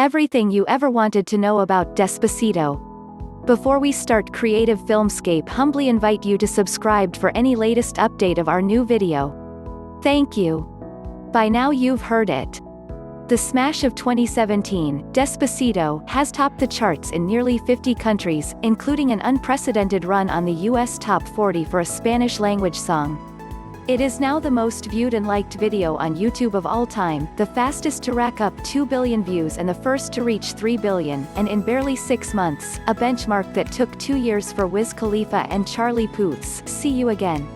everything you ever wanted to know about Despacito. Before we start Creative Filmscape humbly invite you to subscribe for any latest update of our new video. Thank you. By now you've heard it. The smash of 2017, Despacito, has topped the charts in nearly 50 countries, including an unprecedented run on the US Top 40 for a Spanish-language song. It is now the most viewed and liked video on YouTube of all time, the fastest to rack up 2 billion views and the first to reach 3 billion, and in barely 6 months, a benchmark that took 2 years for Wiz Khalifa and Charlie Puth's See You Again.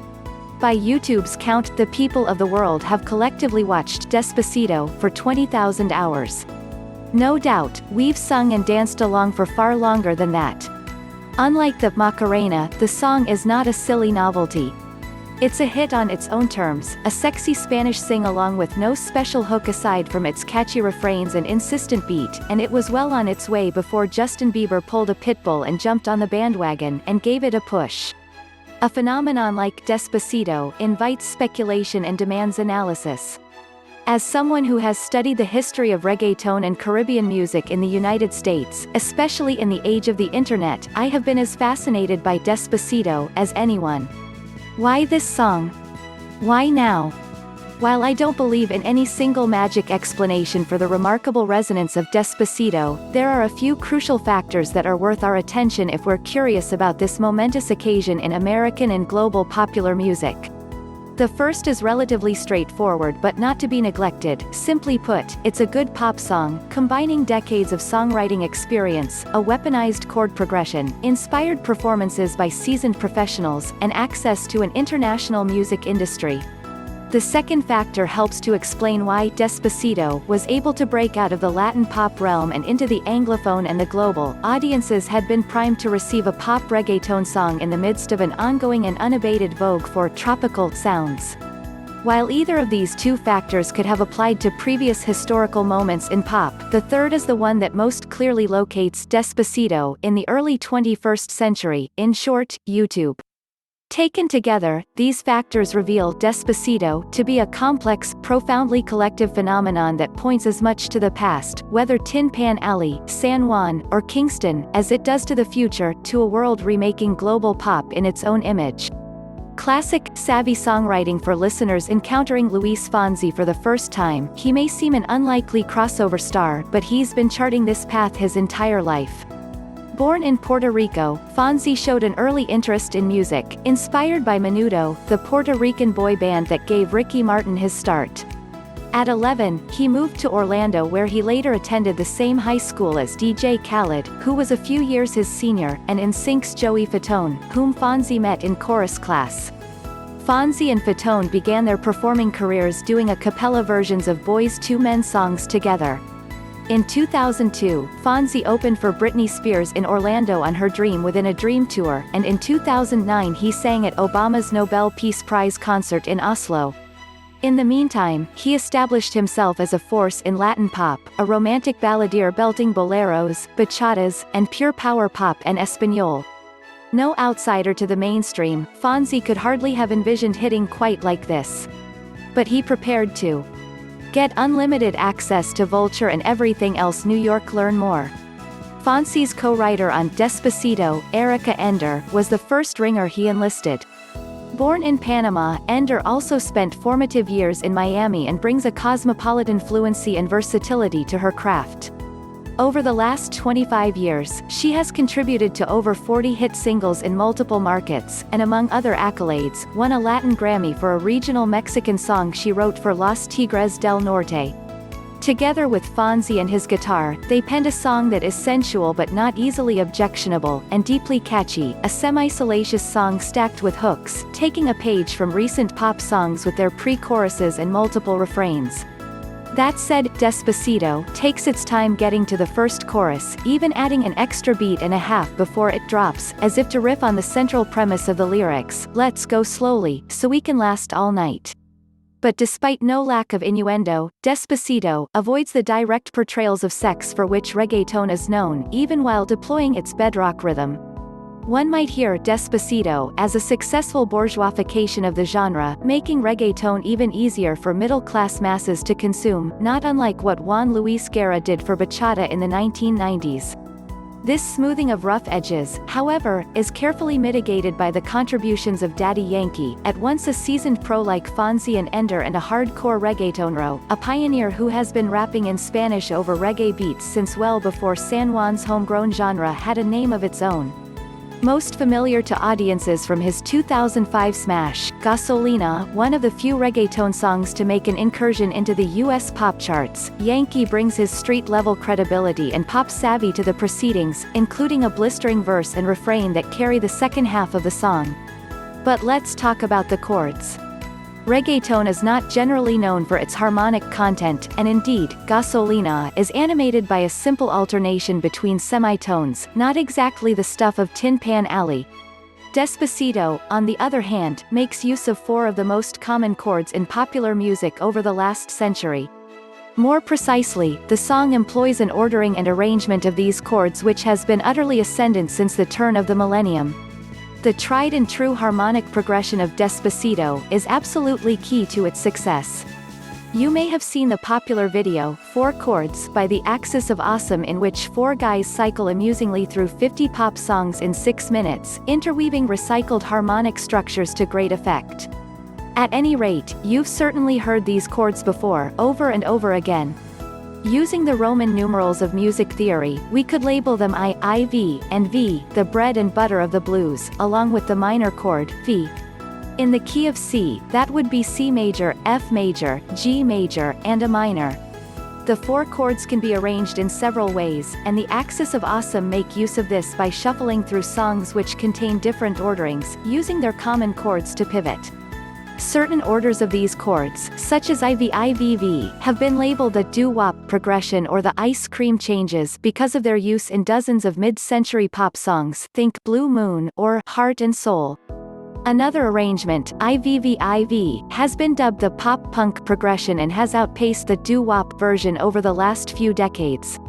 By YouTube's count, the people of the world have collectively watched Despacito for 20,000 hours. No doubt, we've sung and danced along for far longer than that. Unlike the Macarena, the song is not a silly novelty. It's a hit on its own terms, a sexy Spanish sing-along with no special hook aside from its catchy refrains and insistent beat, and it was well on its way before Justin Bieber pulled a Pitbull and jumped on the bandwagon and gave it a push. A phenomenon like Despacito invites speculation and demands analysis. As someone who has studied the history of reggaeton and Caribbean music in the United States, especially in the age of the internet, I have been as fascinated by Despacito as anyone. Why this song? Why now? While I don't believe in any single magic explanation for the remarkable resonance of Despacito, there are a few crucial factors that are worth our attention if we're curious about this momentous occasion in American and global popular music. The first is relatively straightforward but not to be neglected. Simply put, it's a good pop song, combining decades of songwriting experience, a weaponized chord progression, inspired performances by seasoned professionals, and access to an international music industry. The second factor helps to explain why Despacito was able to break out of the Latin pop realm and into the Anglophone and the global. Audiences had been primed to receive a pop reggaeton song in the midst of an ongoing and unabated vogue for tropical sounds. While either of these two factors could have applied to previous historical moments in pop, the third is the one that most clearly locates Despacito in the early 21st century, in short, YouTube. Taken together, these factors reveal Despacito to be a complex, profoundly collective phenomenon that points as much to the past, whether Tin Pan Alley, San Juan, or Kingston, as it does to the future, to a world remaking global pop in its own image. Classic, savvy songwriting for listeners encountering Luis Fonsi for the first time. He may seem an unlikely crossover star, but he's been charting this path his entire life. Born in Puerto Rico, Fonsi showed an early interest in music, inspired by Menudo, the Puerto Rican boy band that gave Ricky Martin his start. At 11, he moved to Orlando where he later attended the same high school as DJ Khaled, who was a few years his senior, and NSYNC's Joey Fatone, whom Fonsi met in chorus class. Fonsi and Fatone began their performing careers doing a cappella versions of Boyz II Men songs together. In 2002, Fonsi opened for Britney Spears in Orlando on her Dream Within a Dream tour, and in 2009 he sang at Obama's Nobel Peace Prize concert in Oslo. In the meantime, he established himself as a force in Latin pop, a romantic balladeer belting boleros, bachatas, and pure power pop en español. No outsider to the mainstream, Fonsi could hardly have envisioned hitting quite like this. But he prepared to. Get unlimited access to Vulture and everything else New York. Learn more. Fonsi's co-writer on Despacito, Erica Ender, was the first ringer he enlisted. Born in Panama, Ender also spent formative years in Miami and brings a cosmopolitan fluency and versatility to her craft. Over the last 25 years, she has contributed to over 40 hit singles in multiple markets, and among other accolades, won a Latin Grammy for a regional Mexican song she wrote for Los Tigres del Norte. Together with Fonsi and his guitar, they penned a song that is sensual but not easily objectionable, and deeply catchy, a semi-salacious song stacked with hooks, taking a page from recent pop songs with their pre-choruses and multiple refrains. That said, Despacito takes its time getting to the first chorus, even adding an extra beat and a half before it drops, as if to riff on the central premise of the lyrics, "Let's go slowly, so we can last all night." But despite no lack of innuendo, Despacito avoids the direct portrayals of sex for which reggaeton is known, even while deploying its bedrock rhythm. One might hear Despacito as a successful bourgeoisification of the genre, making reggaeton even easier for middle-class masses to consume, not unlike what Juan Luis Guerra did for bachata in the 1990s. This smoothing of rough edges, however, is carefully mitigated by the contributions of Daddy Yankee, at once a seasoned pro like Fonsi and Ender and a hardcore reggaetonero, a pioneer who has been rapping in Spanish over reggae beats since well before San Juan's homegrown genre had a name of its own. Most familiar to audiences from his 2005 smash, Gasolina, one of the few reggaeton songs to make an incursion into the US pop charts, Yankee brings his street-level credibility and pop savvy to the proceedings, including a blistering verse and refrain that carry the second half of the song. But let's talk about the chords. Reggaeton is not generally known for its harmonic content, and indeed, Gasolina is animated by a simple alternation between semitones, not exactly the stuff of Tin Pan Alley. Despacito, on the other hand, makes use of four of the most common chords in popular music over the last century. More precisely, the song employs an ordering and arrangement of these chords which has been utterly ascendant since the turn of the millennium. The tried-and-true harmonic progression of Despacito is absolutely key to its success. You may have seen the popular video, 4 Chords, by the Axis of Awesome, in which 4 guys cycle amusingly through 50 pop songs in 6 minutes, interweaving recycled harmonic structures to great effect. At any rate, you've certainly heard these chords before, over and over again. Using the Roman numerals of music theory, we could label them I, V, and V, the bread and butter of the blues, along with the minor chord, Fi. In the key of C, that would be C major, F major, G major, and a minor. The 4 chords can be arranged in several ways, and the Axis of Awesome make use of this by shuffling through songs which contain different orderings, using their common chords to pivot. Certain orders of these chords, such as IVIVV, have been labeled the doo-wop progression or the ice cream changes because of their use in dozens of mid-century pop songs, think Blue Moon or Heart and Soul. Another arrangement, IVVIV, has been dubbed the pop-punk progression and has outpaced the doo-wop version over the last few decades.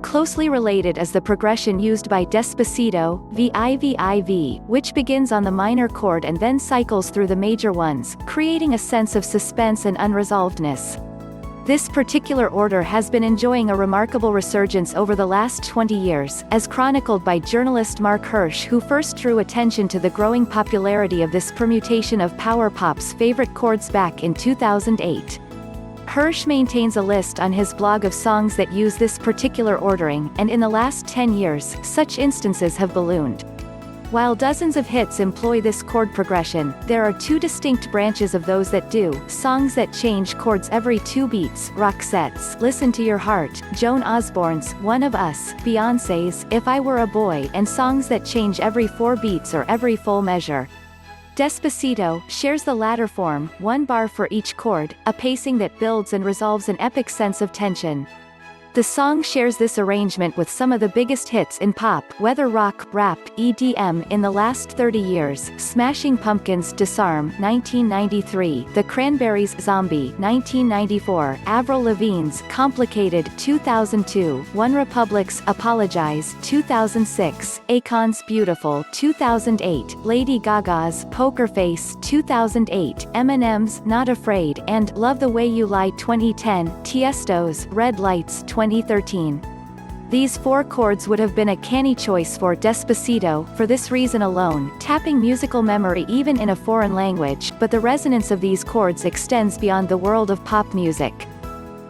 Closely related is the progression used by Despacito, VIVIV, which begins on the minor chord and then cycles through the major ones, creating a sense of suspense and unresolvedness. This particular order has been enjoying a remarkable resurgence over the last 20 years, as chronicled by journalist Mark Hirsch, who first drew attention to the growing popularity of this permutation of power pop's favorite chords back in 2008. Hirsch maintains a list on his blog of songs that use this particular ordering, and in the last 10 years, such instances have ballooned. While dozens of hits employ this chord progression, there are 2 distinct branches of those that do: songs that change chords every 2 beats, Roxette's Listen to Your Heart, Joan Osborne's One of Us, Beyoncé's If I Were a Boy, and songs that change every 4 beats or every full measure. Despacito shares the latter form, 1 bar for each chord, a pacing that builds and resolves an epic sense of tension. The song shares this arrangement with some of the biggest hits in pop, whether rock, rap, EDM, in the last 30 years: Smashing Pumpkins' Disarm, 1993, The Cranberries' Zombie, 1994, Avril Lavigne's Complicated, 2002, OneRepublic's Apologize, 2006, Akon's Beautiful, 2008, Lady Gaga's Poker Face, 2008, Eminem's Not Afraid, and Love the Way You Lie, 2010, Tiesto's Red Lights, 2013. These 4 chords would have been a canny choice for Despacito, for this reason alone, tapping musical memory even in a foreign language, but the resonance of these chords extends beyond the world of pop music.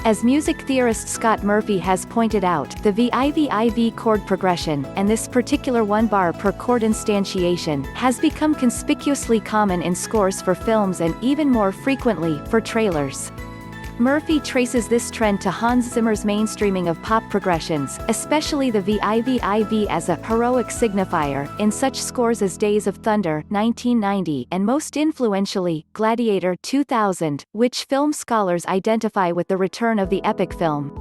As music theorist Scott Murphy has pointed out, the VIVIV chord progression, and this particular 1 bar per chord instantiation, has become conspicuously common in scores for films and, even more frequently, for trailers. Murphy traces this trend to Hans Zimmer's mainstreaming of pop progressions, especially the VIVIV, as a heroic signifier, in such scores as Days of Thunder, 1990, and most influentially, Gladiator, 2000, which film scholars identify with the return of the epic film.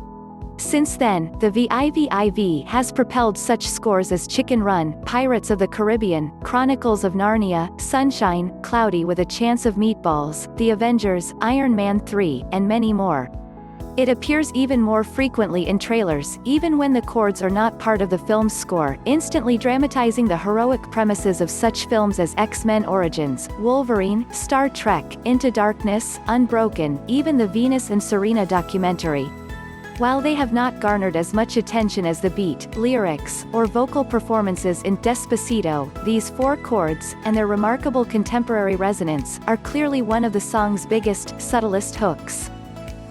Since then, the VIVIV has propelled such scores as Chicken Run, Pirates of the Caribbean, Chronicles of Narnia, Sunshine, Cloudy with a Chance of Meatballs, The Avengers, Iron Man 3, and many more. It appears even more frequently in trailers, even when the chords are not part of the film's score, instantly dramatizing the heroic premises of such films as X-Men Origins, Wolverine, Star Trek, Into Darkness, Unbroken, even the Venus and Serena documentary. While they have not garnered as much attention as the beat, lyrics, or vocal performances in Despacito, these 4 chords, and their remarkable contemporary resonance, are clearly one of the song's biggest, subtlest hooks.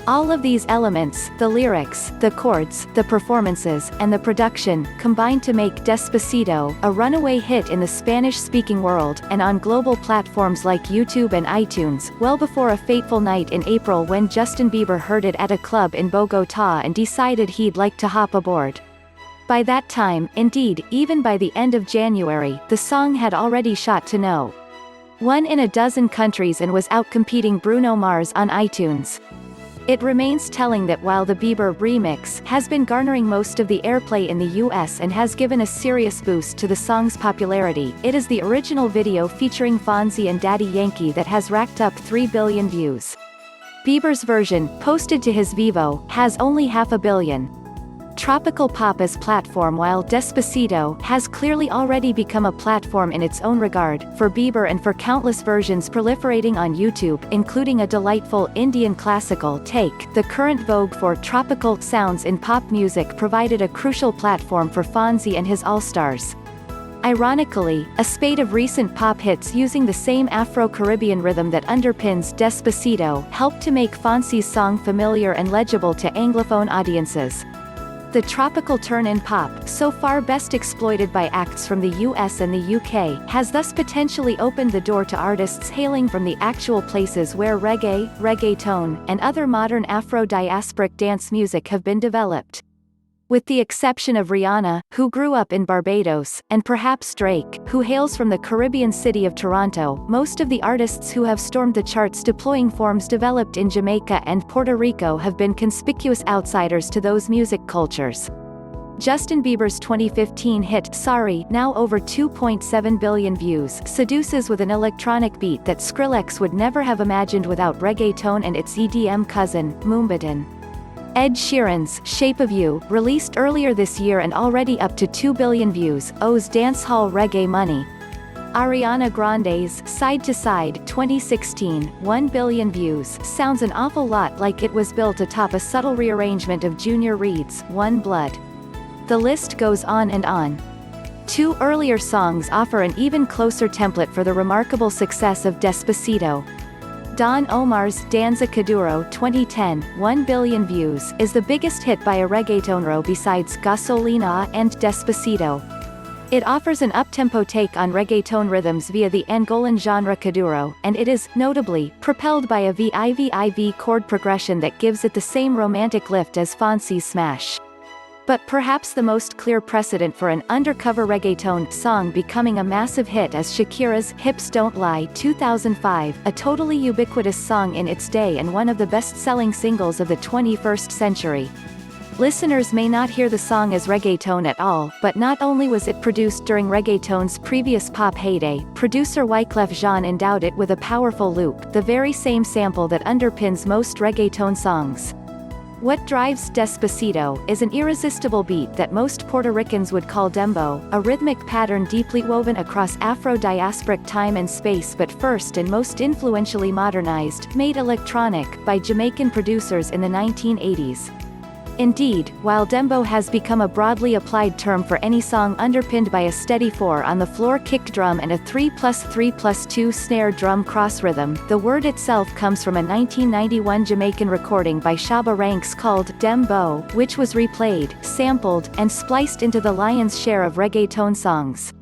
All of these elements, the lyrics, the chords, the performances, and the production, combine to make Despacito a runaway hit in the Spanish-speaking world, and on global platforms like YouTube and iTunes, well before a fateful night in April when Justin Bieber heard it at a club in Bogotá and decided he'd like to hop aboard. By that time, indeed, even by the end of January, the song had already shot to no. 1 in a dozen countries and was outcompeting Bruno Mars on iTunes. It remains telling that while the Bieber remix has been garnering most of the airplay in the US and has given a serious boost to the song's popularity, it is the original video featuring Fonsi and Daddy Yankee that has racked up 3 billion views. Bieber's version, posted to his Vivo, has only 500 million. Tropical pop as platform. While Despacito has clearly already become a platform in its own regard, for Bieber and for countless versions proliferating on YouTube, including a delightful Indian classical take, the current vogue for tropical sounds in pop music provided a crucial platform for Fonsi and his all-stars. Ironically, a spate of recent pop hits using the same Afro-Caribbean rhythm that underpins Despacito helped to make Fonsi's song familiar and legible to Anglophone audiences. The tropical turn in pop, so far best exploited by acts from the US and the UK, has thus potentially opened the door to artists hailing from the actual places where reggae, reggaeton, and other modern Afro-diasporic dance music have been developed. With the exception of Rihanna, who grew up in Barbados, and perhaps Drake, who hails from the Caribbean city of Toronto, most of the artists who have stormed the charts deploying forms developed in Jamaica and Puerto Rico have been conspicuous outsiders to those music cultures. Justin Bieber's 2015 hit Sorry, now over 2.7 billion views, seduces with an electronic beat that Skrillex would never have imagined without reggaeton and its EDM cousin, Moombahton. Ed Sheeran's Shape of You, released earlier this year and already up to 2 billion views, owes dancehall reggae money. Ariana Grande's Side to Side 2016, 1 billion views, sounds an awful lot like it was built atop a subtle rearrangement of Junior Reid's One Blood. The list goes on and on. 2 earlier songs offer an even closer template for the remarkable success of Despacito. Don Omar's Danza Kuduro 2010, 1 billion views, is the biggest hit by a reggaetonero besides Gasolina and Despacito. It offers an up-tempo take on reggaeton rhythms via the Angolan genre Kuduro, and it is, notably, propelled by a VIVIV chord progression that gives it the same romantic lift as Fonsi's Smash. But perhaps the most clear precedent for an undercover reggaeton song becoming a massive hit is Shakira's Hips Don't Lie 2005, a totally ubiquitous song in its day and one of the best-selling singles of the 21st century. Listeners may not hear the song as reggaeton at all, but not only was it produced during reggaeton's previous pop heyday, producer Wyclef Jean endowed it with a powerful loop, the very same sample that underpins most reggaeton songs. What drives Despacito is an irresistible beat that most Puerto Ricans would call dembow, a rhythmic pattern deeply woven across Afro-diasporic time and space but first and most influentially modernized, made electronic, by Jamaican producers in the 1980s. Indeed, while dembow has become a broadly applied term for any song underpinned by a steady 4-on-the-floor kick drum and a 3+3+2 snare drum cross rhythm, the word itself comes from a 1991 Jamaican recording by Shabba Ranks called Dembow, which was replayed, sampled, and spliced into the lion's share of reggaeton songs.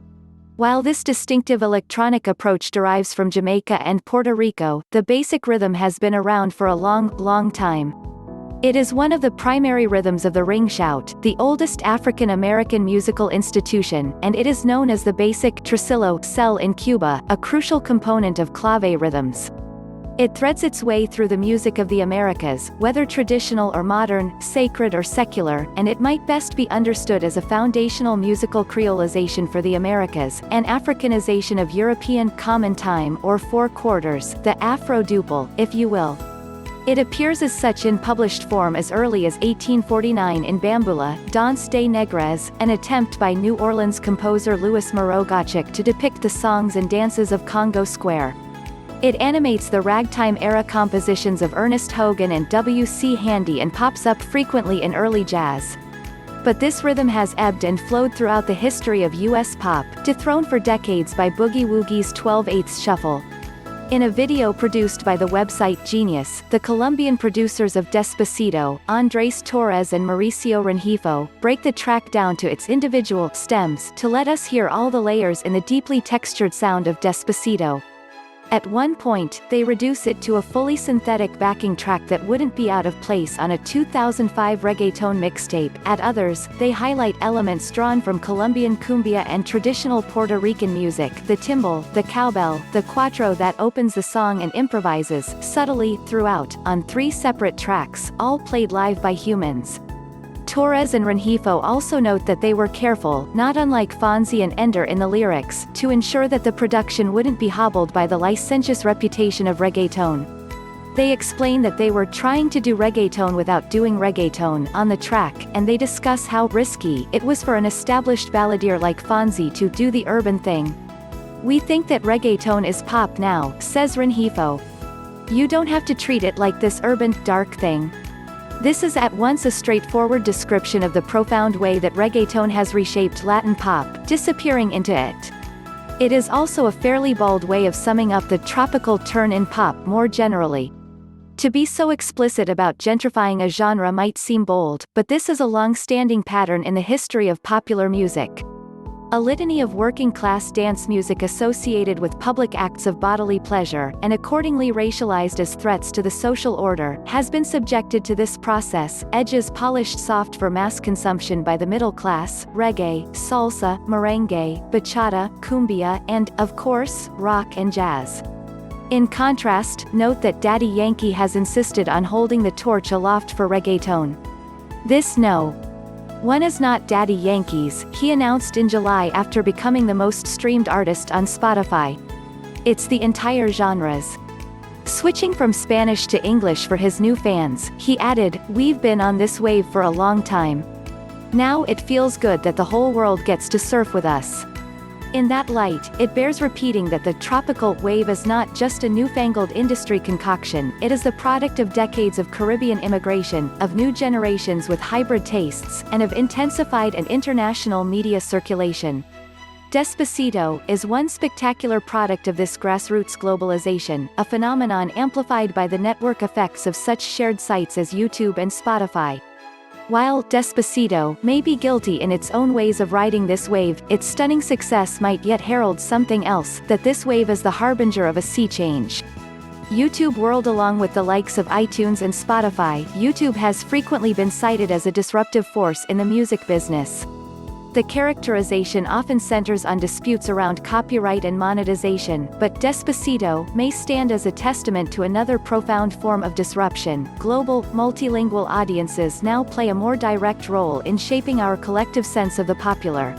While this distinctive electronic approach derives from Jamaica and Puerto Rico, the basic rhythm has been around for a long time. It is one of the primary rhythms of the ring shout, the oldest African-American musical institution, and it is known as the basic tresillo cell in Cuba, a crucial component of clave rhythms. It threads its way through the music of the Americas, whether traditional or modern, sacred or secular, and it might best be understood as a foundational musical creolization for the Americas, an Africanization of European common time or 4/4, the Afro-duple, if you will. It appears as such in published form as early as 1849 in Bambula, Danse des Nègres, an attempt by New Orleans composer Louis Moreau-Gottschalk to depict the songs and dances of Congo Square. It animates the ragtime-era compositions of Ernest Hogan and W. C. Handy and pops up frequently in early jazz. But this rhythm has ebbed and flowed throughout the history of U.S. pop, dethroned for decades by Boogie Woogie's 12/8 shuffle. In a video produced by the website Genius, the Colombian producers of Despacito, Andrés Torres and Mauricio Rengifo, break the track down to its individual stems to let us hear all the layers in the deeply textured sound of Despacito. At one point, they reduce it to a fully synthetic backing track that wouldn't be out of place on a 2005 reggaeton mixtape. At others, they highlight elements drawn from Colombian cumbia and traditional Puerto Rican music, the timbal, the cowbell, the cuatro that opens the song and improvises, subtly, throughout, on 3 separate tracks, all played live by humans. Torres and Rengifo also note that they were careful, not unlike Fonsi and Ender in the lyrics, to ensure that the production wouldn't be hobbled by the licentious reputation of reggaeton. They explain that they were trying to do reggaeton without doing reggaeton on the track, and they discuss how risky it was for an established balladeer like Fonsi to do the urban thing. "We think that reggaeton is pop now," says Rengifo. "You don't have to treat it like this urban, dark thing." This is at once a straightforward description of the profound way that reggaeton has reshaped Latin pop, disappearing into it. It is also a fairly bald way of summing up the tropical turn in pop more generally. To be so explicit about gentrifying a genre might seem bold, but this is a long-standing pattern in the history of popular music. A litany of working-class dance music associated with public acts of bodily pleasure, and accordingly racialized as threats to the social order, has been subjected to this process, edges polished soft for mass consumption by the middle class, reggae, salsa, merengue, bachata, cumbia, and, of course, rock and jazz. In contrast, note that Daddy Yankee has insisted on holding the torch aloft for reggaeton. This one is not Daddy Yankee's, he announced in July after becoming the most streamed artist on Spotify. It's the entire genre's. Switching from Spanish to English for his new fans, he added, "We've been on this wave for a long time. Now it feels good that the whole world gets to surf with us." In that light, it bears repeating that the tropical wave is not just a newfangled industry concoction, it is the product of decades of Caribbean immigration, of new generations with hybrid tastes, and of intensified and international media circulation. Despacito is one spectacular product of this grassroots globalization, a phenomenon amplified by the network effects of such shared sites as YouTube and Spotify. While Despacito may be guilty in its own ways of riding this wave, its stunning success might yet herald something else, that this wave is the harbinger of a sea change. YouTube world. Along with the likes of iTunes and Spotify, YouTube has frequently been cited as a disruptive force in the music business. The characterization often centers on disputes around copyright and monetization, but Despacito may stand as a testament to another profound form of disruption. Global, multilingual audiences now play a more direct role in shaping our collective sense of the popular.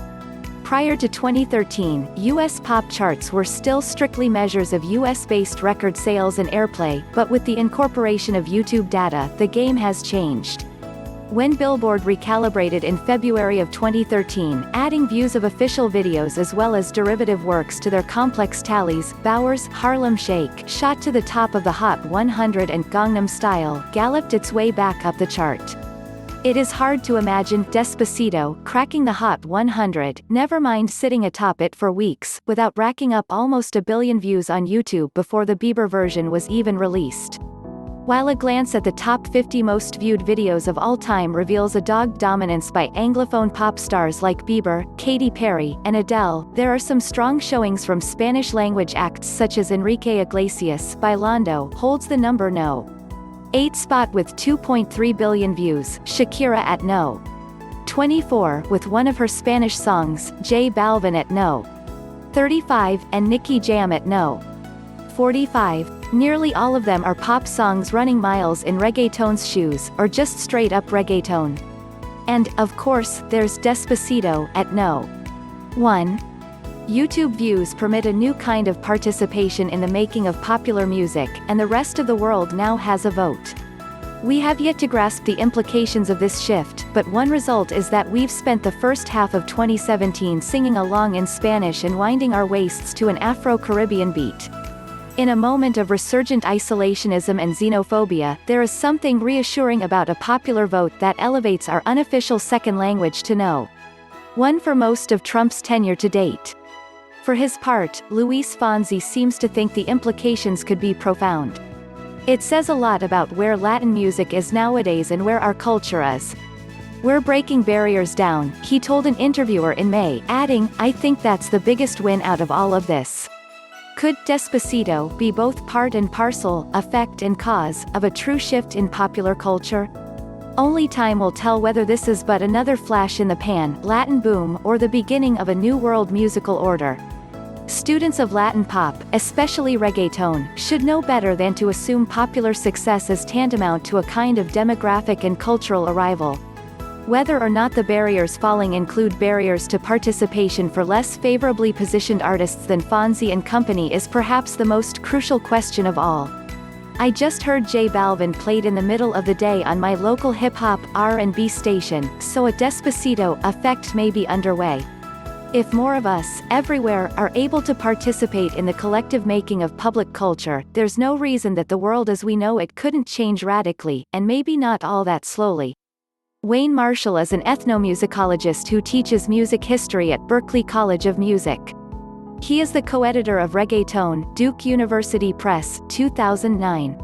Prior to 2013, U.S. pop charts were still strictly measures of U.S.-based record sales and airplay, but with the incorporation of YouTube data, the game has changed. When Billboard recalibrated in February of 2013, adding views of official videos as well as derivative works to their complex tallies, Bauer's Harlem Shake shot to the top of the Hot 100 and Gangnam Style galloped its way back up the chart. It is hard to imagine Despacito cracking the Hot 100, never mind sitting atop it for weeks, without racking up almost 1 billion views on YouTube before the Bieber version was even released. While a glance at the top 50 most viewed videos of all time reveals a dogged dominance by Anglophone pop stars like Bieber, Katy Perry, and Adele, there are some strong showings from Spanish-language acts such as Enrique Iglesias. Bailando holds the number No. 8 spot with 2.3 billion views, Shakira at No. 24 with one of her Spanish songs, J Balvin at No. 35, and Nicky Jam at No. 45. Nearly all of them are pop songs running miles in reggaeton's shoes, or just straight up reggaeton. And, of course, there's Despacito, at No. 1. YouTube views permit a new kind of participation in the making of popular music, and the rest of the world now has a vote. We have yet to grasp the implications of this shift, but one result is that we've spent the first half of 2017 singing along in Spanish and winding our waists to an Afro-Caribbean beat. In a moment of resurgent isolationism and xenophobia, there is something reassuring about a popular vote that elevates our unofficial second language to no. One for most of Trump's tenure to date. For his part, Luis Fonsi seems to think the implications could be profound. It says a lot about where Latin music is nowadays and where our culture is. "We're breaking barriers down," he told an interviewer in May, adding, "I think that's the biggest win out of all of this." Could Despacito be both part and parcel, effect and cause, of a true shift in popular culture? Only time will tell whether this is but another flash in the pan, Latin boom, or the beginning of a new world musical order. Students of Latin pop, especially reggaeton, should know better than to assume popular success is tantamount to a kind of demographic and cultural arrival. Whether or not the barriers falling include barriers to participation for less favorably positioned artists than Fonsi and company is perhaps the most crucial question of all. I just heard J Balvin played in the middle of the day on my local hip-hop, R&B station, so a Despacito effect may be underway. If more of us, everywhere, are able to participate in the collective making of public culture, there's no reason that the world as we know it couldn't change radically, and maybe not all that slowly. Wayne Marshall is an ethnomusicologist who teaches music history at Berklee College of Music. He is the co-editor of Reggaeton, Duke University Press, 2009.